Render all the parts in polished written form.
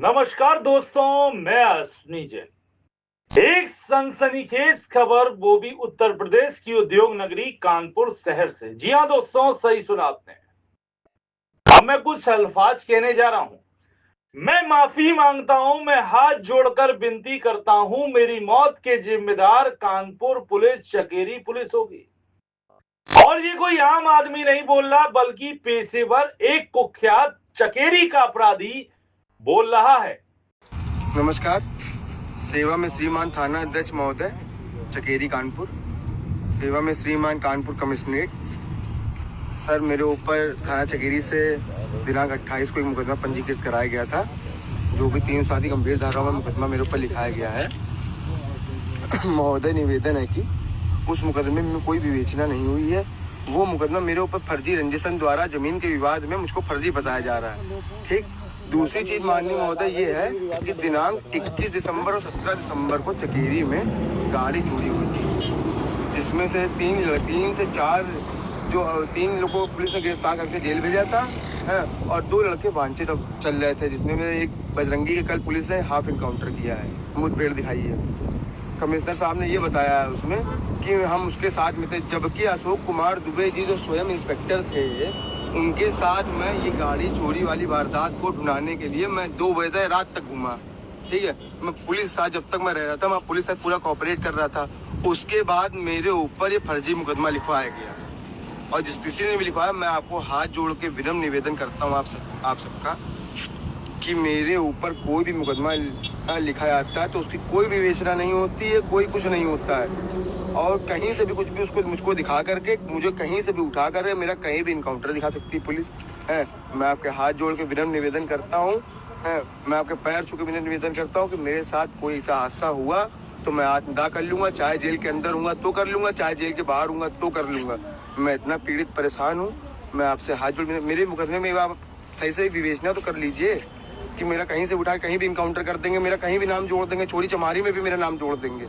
नमस्कार दोस्तों, मैं अश्विनी जैन। एक सनसनीखेज खबर, वो भी उत्तर प्रदेश की उद्योग नगरी कानपुर शहर से। जी हाँ दोस्तों, सही सुना आपने। अब मैं कुछ अल्फाज कहने जा रहा हूं। मैं माफी मांगता हूं, मैं हाथ जोड़कर विनती करता हूं, मेरी मौत के जिम्मेदार कानपुर पुलिस, चकेरी पुलिस होगी। और ये कोई आम आदमी नहीं बोल रहा, बल्कि पेशेवर एक कुख्यात चकेरी का अपराधी बोल रहा है। नमस्कार। सेवा में श्रीमान थाना अध्यक्ष महोदय, चकेरी कानपुर। सेवा में श्रीमान कानपुर कमिश्नरेट। सर, मेरे ऊपर थाना चकेरी से दिनांक 28 को एक मुकदमा पंजीकृत कराया गया था, जो भी 307 गंभीर धाराओं में मुकदमा मेरे ऊपर लिखाया गया है। महोदय, निवेदन है कि उस मुकदमे में कोई विवेचना नहीं हुई है। वो मुकदमा मेरे ऊपर फर्जी रंजिशन द्वारा जमीन के विवाद में मुझको फर्जी बताया जा रहा है। ठीक। दूसरी चीज माननीय महोदय ये है कि दिनांक 21 दिसंबर और 17 दिसंबर को चकेरी में गाड़ी चोरी हुई थी, जिसमें से तीन से चार तीन लोगों को पुलिस ने गिरफ्तार करके जेल भेजा था है, और 2 लड़के वांछित चल रहे थे, जिसमें एक बजरंगी के कल पुलिस ने हाफ इनकाउंटर किया है, मुठभेड़ दिखाई है। कमिश्नर साहब ने ये बताया उसमें कि हम उसके साथ में थे, जबकि अशोक कुमार दुबे जी जो स्वयं इंस्पेक्टर थे, उनके साथ मैं ये गाड़ी चोरी वाली वारदात को ढूंढाने के लिए मैं 2 बजे रात तक घूमा। ठीक है, मैं पुलिस साथ जब तक मैं रह रहा था, मैं पुलिस साथ पूरा कोऑपरेट कर रहा था। उसके बाद मेरे ऊपर ये फर्जी मुकदमा लिखवाया गया, और जिस किसी ने भी लिखवाया, मैं आपको हाथ जोड़ के विनम्र निवेदन करता हूँ आप सबका कि मेरे ऊपर कोई भी मुकदमा लिखा जाता है तो उसकी कोई विवेचना नहीं होती है, कोई कुछ नहीं होता है। और कहीं से भी कुछ भी उसको मुझको दिखा करके, मुझे कहीं से भी उठा कर मेरा कहीं भी इनकाउंटर दिखा सकती है पुलिस है। मैं आपके हाथ जोड़ के विनम्र निवेदन करता हूँ, मैं आपके पैर छू के विनम्र निवेदन करता हूँ कि मेरे साथ कोई ऐसा हादसा हुआ तो मैं आत्मदाह कर लूंगा, चाहे जेल के अंदर हूँ तो कर लूंगा, चाहे जेल के बाहर हूँ तो कर लूंगा। मैं इतना पीड़ित परेशान हूँ। मैं आपसे हाथ जोड़, मेरे मुकदमे में आप सही से विवेचना तो कर लीजिए कि मेरा कहीं से उठा कहीं भी इनकाउंटर कर देंगे, मेरा कहीं भी नाम जोड़ देंगे, चोरी चमारी में भी मेरा नाम जोड़ देंगे।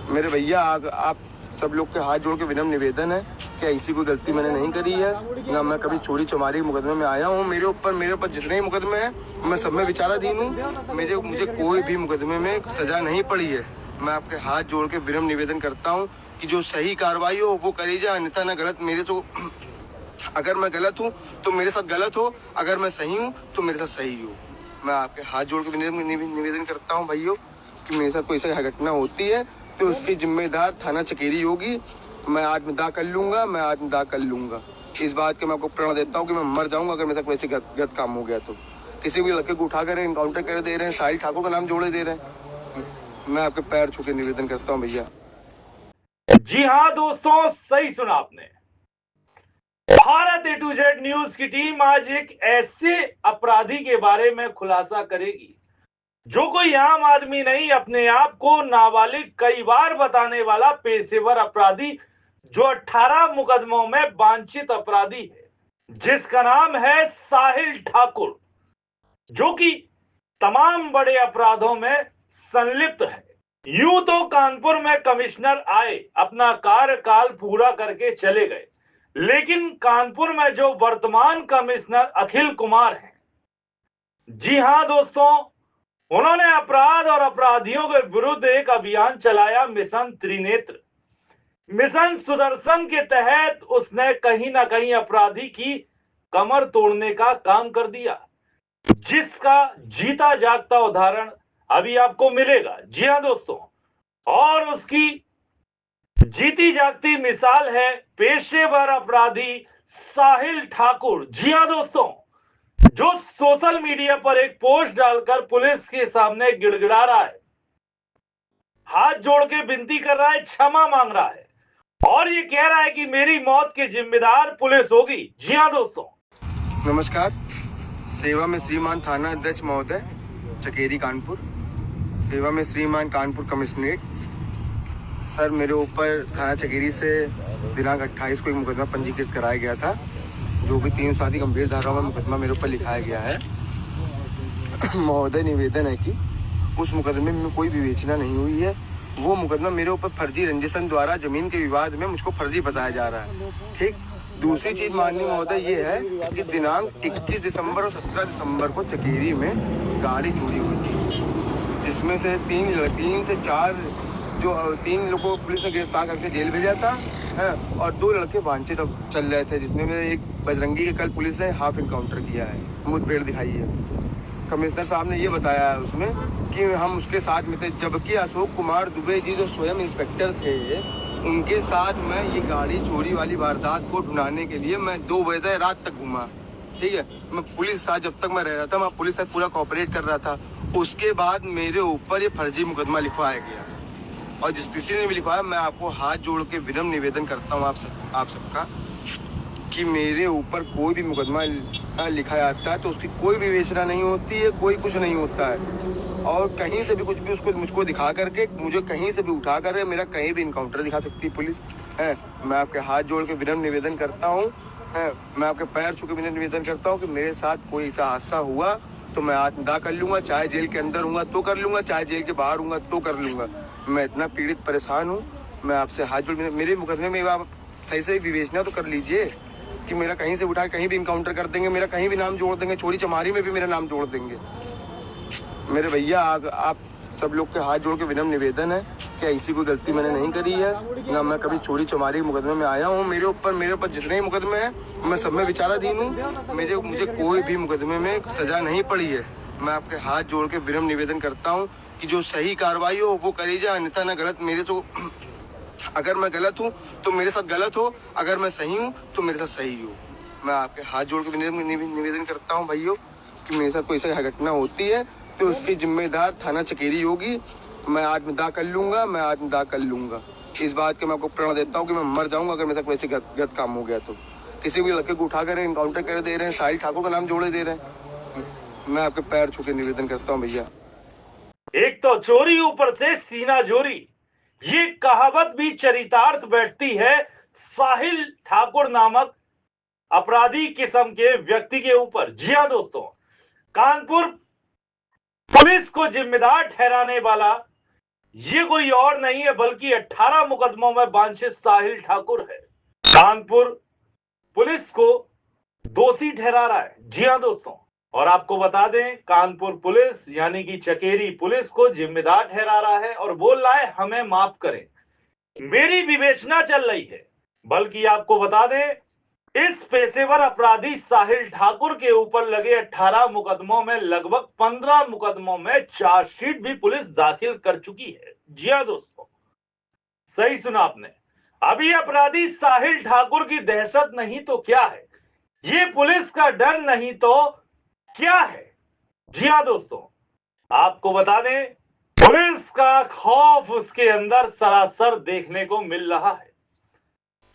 मेरे भैया, आप सब लोग के हाथ जोड़ के विनम्र निवेदन है कि ऐसी कोई गलती मैंने नहीं करी है, ना मैं कभी चोरी चमारी के मुकदमे में आया हूँ। मेरे ऊपर जितने ही मुकदमे हैं मैं सब में विचाराधीन हूँ। मुझे कोई भी मुकदमे में सजा नहीं पड़ी है। मैं आपके हाथ जोड़ के विनम्र निवेदन करता हूँ कि जो सही कार्रवाई हो वो करी जाए, अन्यथा ना गलत। मेरे तो अगर मैं गलत हूँ तो मेरे साथ गलत हो, अगर मैं सही हूँ तो मेरे साथ सही हो। मैं आपके हाथ जोड़ के निवेदन करता हूँ भाइयों कि मेरे साथ कोई ऐसी घटना होती है तो उसकी जिम्मेदार थाना चकेरी होगी। मैं आत्मदाह कर लूंगा। इस बात के मैं आपको प्रण देता हूँ कि मैं मर जाऊंगा अगर मेरे साथ कोई ऐसी गलत काम हो गया तो। किसी भी लड़के को उठा कर इनकाउंटर कर दे रहे हैं, साहिल ठाकुर का नाम जोड़े दे रहे हैं। मैं आपके पैर छू के निवेदन करता हूँ भैया। जी हाँ दोस्तों, सही सुना आपने। Bharat A to Z news की टीम आज एक ऐसे अपराधी के बारे में खुलासा करेगी जो कोई आम आदमी नहीं, अपने आप को नाबालिग कई बार बताने वाला पेशेवर अपराधी, जो 18 मुकदमों में वांछित अपराधी है, जिसका नाम है साहिल ठाकुर, जो कि तमाम बड़े अपराधों में संलिप्त है। यूं तो कानपुर में कमिश्नर आए, अपना कार्यकाल पूरा करके चले गए, लेकिन कानपुर में जो वर्तमान कमिश्नर अखिल कुमार हैं, जी हां दोस्तों, उन्होंने अपराध और अपराधियों के विरुद्ध एक अभियान चलाया, मिशन त्रिनेत्र। मिशन सुदर्शन के तहत उसने कहीं ना कहीं अपराधी की कमर तोड़ने का काम कर दिया, जिसका जीता जागता उदाहरण अभी आपको मिलेगा। जी हां दोस्तों, और उसकी जीती जागती मिसाल है पेशेवर अपराधी साहिल ठाकुर। जी हां दोस्तों, जो सोशल मीडिया पर एक पोस्ट डालकर पुलिस के सामने गिड़गिड़ा रहा है, हाथ जोड़ के विनती कर रहा है, क्षमा मांग रहा है, और ये कह रहा है कि मेरी मौत के जिम्मेदार पुलिस होगी। जी हां दोस्तों। नमस्कार। सेवा में श्रीमान थाना अध्यक्ष महोदय, चकेरी कानपुर। सेवा में श्रीमान कानपुर कमिश्नरेट। सर, मेरे ऊपर थाना चकेरी से दिनांक 28 को एक मुकदमा पंजीकृत कराया गया था, जो भी 307 गंभीर धाराओं में मुकदमा मेरे ऊपर लिखाया गया है। महोदय, निवेदन है कि उस मुकदमे में कोई विवेचना नहीं हुई है। वो मुकदमा मेरे ऊपर फर्जी रंजिशन द्वारा जमीन के विवाद में मुझको फर्जी बताया जा रहा है। ठीक। दूसरी चीज माननीय महोदय ये है कि दिनांक 21 दिसंबर और 17 दिसंबर को चकेरी में गाड़ी चोरी हुई थी, जिसमें से तीन से चार जो 3 लोगों को पुलिस ने गिरफ्तार करके जेल भेजा था है, और 2 लड़के वांछित अब चल रहे थे, जिसमें एक बजरंगी के कल पुलिस ने हाफ इनकाउंटर किया है, मुठभेड़ दिखाई है। कमिश्नर साहब ने ये बताया है उसमें कि हम उसके साथ में थे, जबकि अशोक कुमार दुबे जी जो स्वयं इंस्पेक्टर थे, उनके साथ मैं ये गाड़ी चोरी वाली वारदात को ढूंढाने के लिए मैं 2 बजे रात तक घूमा। ठीक है, मैं पुलिस साथ जब तक मैं रह रहा था, मैं पुलिस साथ पूरा कोऑपरेट कर रहा था। उसके बाद मेरे ऊपर ये फर्जी मुकदमा लिखवाया गया, और जिस किसी ने भी लिखवाया, मैं आपको हाथ जोड़ के विनम्र निवेदन करता हूँ आप सबका कि मेरे ऊपर कोई भी मुकदमा लिखा जाता है तो उसकी कोई विवेचना नहीं होती है, कोई कुछ नहीं होता है, और कहीं से भी कुछ भी उसको मुझको दिखा करके, मुझे कहीं से भी उठा कर मेरा कहीं भी इनकाउंटर दिखा सकती है पुलिस है। मैं आपके हाथ जोड़ के विनम्र निवेदन करता हूँ, मैं आपके पैर छू के विनम्र निवेदन करता हूँ कि मेरे साथ कोई ऐसा हादसा हुआ तो मैं आत्मदाह कर लूंगा, चाहे जेल के अंदर हूँ तो कर लूंगा, चाहे जेल के बाहर हूँ तो कर लूंगा। मैं इतना पीड़ित परेशान हूँ, मैं आपसे हाथ जोड़, मेरे मुकदमे में आप सही से विवेचना तो कर लीजिए कि मेरा कहीं से उठा कहीं भी इनकाउंटर कर देंगे, मेरा कहीं भी नाम जोड़ देंगे, चोरी चमारी में भी मेरा नाम जोड़ देंगे। मेरे भैया आप सब लोग के हाथ जोड़ के विनम्र निवेदन है कि ऐसी कोई गलती मैंने नहीं करी है, ना मैं कभी चोरी चमारी के मुकदमे में आया हूँ। मेरे ऊपर जितने ही मुकदमे हैं मैं सब में विचाराधीन हूँ, मुझे कोई भी मुकदमे में सजा नहीं पड़ी है। मैं आपके हाथ जोड़ के विनम्र निवेदन करता हूँ कि जो सही कार्रवाई हो वो करी जाए, अन्यथा ना गलत। मेरे तो अगर मैं गलत हूँ तो मेरे साथ गलत हो, अगर मैं सही हूँ तो मेरे साथ सही हो। मैं आपके हाथ जोड़ के निवेदन करता हूँ भाइयों कि मेरे साथ कोई ऐसी घटना होती है तो उसकी जिम्मेदार थाना चकेरी होगी। मैं आत्मदाह कर लूंगा। इस बात के मैं आपको प्रण देता हूँ कि मैं मर जाऊंगा अगर मेरे साथ कोई ऐसी गलत काम हो गया तो। किसी भी लड़के को उठा कर इनकाउंटर कर दे रहे हैं, साहिल ठाकुर का नाम जोड़े दे रहे हैं। मैं आपके पैर छू के निवेदन करता हूँ भैया। एक तो चोरी, ऊपर से सीना जोरी, ये कहावत भी चरितार्थ बैठती है साहिल ठाकुर नामक अपराधी किस्म के व्यक्ति के ऊपर। जी हां दोस्तों, कानपुर पुलिस को जिम्मेदार ठहराने वाला ये कोई और नहीं है बल्कि 18 मुकदमों में वांछित साहिल ठाकुर है। कानपुर पुलिस को दोषी ठहरा रहा है। जी हां दोस्तों, और आपको बता दें, कानपुर पुलिस यानी कि चकेरी पुलिस को जिम्मेदार ठहरा रहा है और बोल रहा है हमें माफ करें, मेरी विवेचना चल रही है। बल्कि आपको बता दें, इस पेशेवर अपराधी साहिल ठाकुर के ऊपर लगे 18 मुकदमों में लगभग 15 मुकदमों में चार्जशीट भी पुलिस दाखिल कर चुकी है। जी हां दोस्तों, सही सुना आपने। अभी अपराधी साहिल ठाकुर की दहशत नहीं तो क्या है, ये पुलिस का डर नहीं तो क्या है। जी हां दोस्तों, आपको बता दें, पुलिस का खौफ उसके अंदर सरासर देखने को मिल रहा है।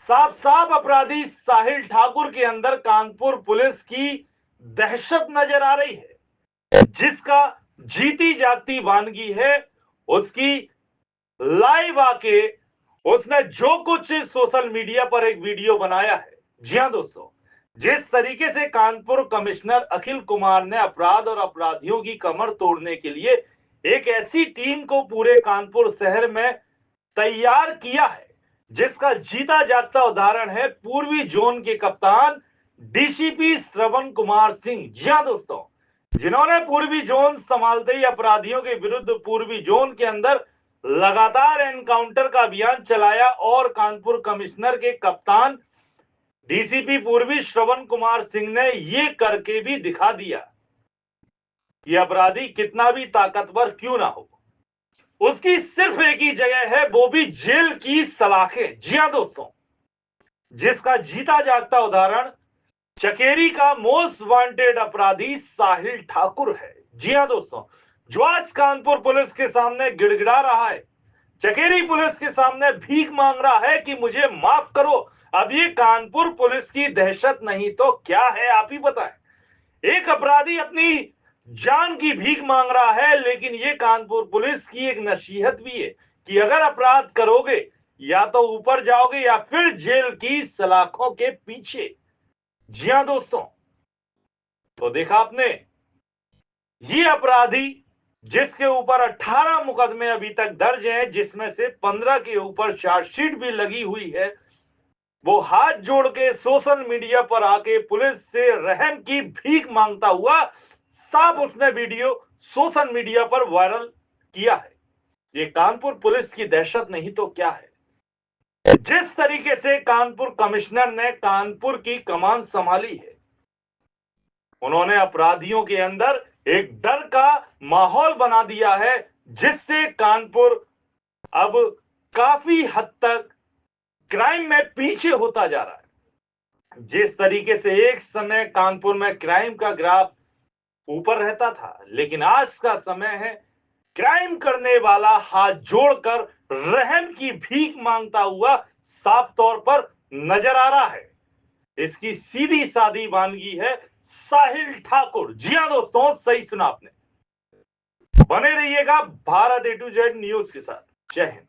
साफ साफ अपराधी साहिल ठाकुर के अंदर कानपुर पुलिस की दहशत नजर आ रही है। जिसका जीती जागती वानगी है उसकी लाइव आके उसने जो कुछ सोशल मीडिया पर एक वीडियो बनाया है। जी हां दोस्तों, जिस तरीके से कानपुर कमिश्नर अखिल कुमार ने अपराध और अपराधियों की कमर तोड़ने के लिए एक ऐसी टीम को पूरे कानपुर शहर में तैयार किया है, जिसका जीता जागता उदाहरण है पूर्वी जोन के कप्तान डीसीपी श्रवण कुमार सिंह। जी हां दोस्तों, जिन्होंने पूर्वी जोन संभालते ही अपराधियों के विरुद्ध पूर्वी जोन के अंदर लगातार एनकाउंटर का अभियान चलाया और कानपुर कमिश्नर के कप्तान डीसीपी पूर्वी श्रवण कुमार सिंह ने ये करके भी दिखा दिया कि अपराधी कितना भी ताकतवर क्यों ना हो, उसकी सिर्फ एक ही जगह है, वो भी जेल की सलाखें। जी हां दोस्तों, जिसका जीता जागता उदाहरण चकेरी का मोस्ट वांटेड अपराधी साहिल ठाकुर है। जी हां दोस्तों, जो आज कानपुर पुलिस के सामने गिड़गिड़ा रहा है, चकेरी पुलिस के सामने भीख मांग रहा है कि मुझे माफ करो। अब ये कानपुर पुलिस की दहशत नहीं तो क्या है, आप ही बताएं। एक अपराधी अपनी जान की भीख मांग रहा है, लेकिन ये कानपुर पुलिस की एक नसीहत भी है कि अगर अपराध करोगे या तो ऊपर जाओगे या फिर जेल की सलाखों के पीछे। जी हां दोस्तों, तो देखा आपने, ये अपराधी जिसके ऊपर 18 मुकदमे अभी तक दर्ज हैं, जिसमें से 15 के ऊपर चार्जशीट भी लगी हुई है, वो हाथ जोड़ के सोशल मीडिया पर आके पुलिस से रहम की भीख मांगता हुआ साफ उसने वीडियो सोशल मीडिया पर वायरल किया है। ये कानपुर पुलिस की दहशत नहीं तो क्या है। जिस तरीके से कानपुर कमिश्नर ने कानपुर की कमान संभाली है, उन्होंने अपराधियों के अंदर एक डर का माहौल बना दिया है, जिससे कानपुर अब काफी हद तक क्राइम में पीछे होता जा रहा है। जिस तरीके से एक समय कानपुर में क्राइम का ग्राफ ऊपर रहता था, लेकिन आज का समय है क्राइम करने वाला हाथ जोड़कर रहम की भीख मांगता हुआ साफ तौर पर नजर आ रहा है। इसकी सीधी सादी वानगी है साहिल ठाकुर। जी हां दोस्तों, सही सुना आपने। बने रहिएगा Bharat A to Z news के साथ। जय हिंद।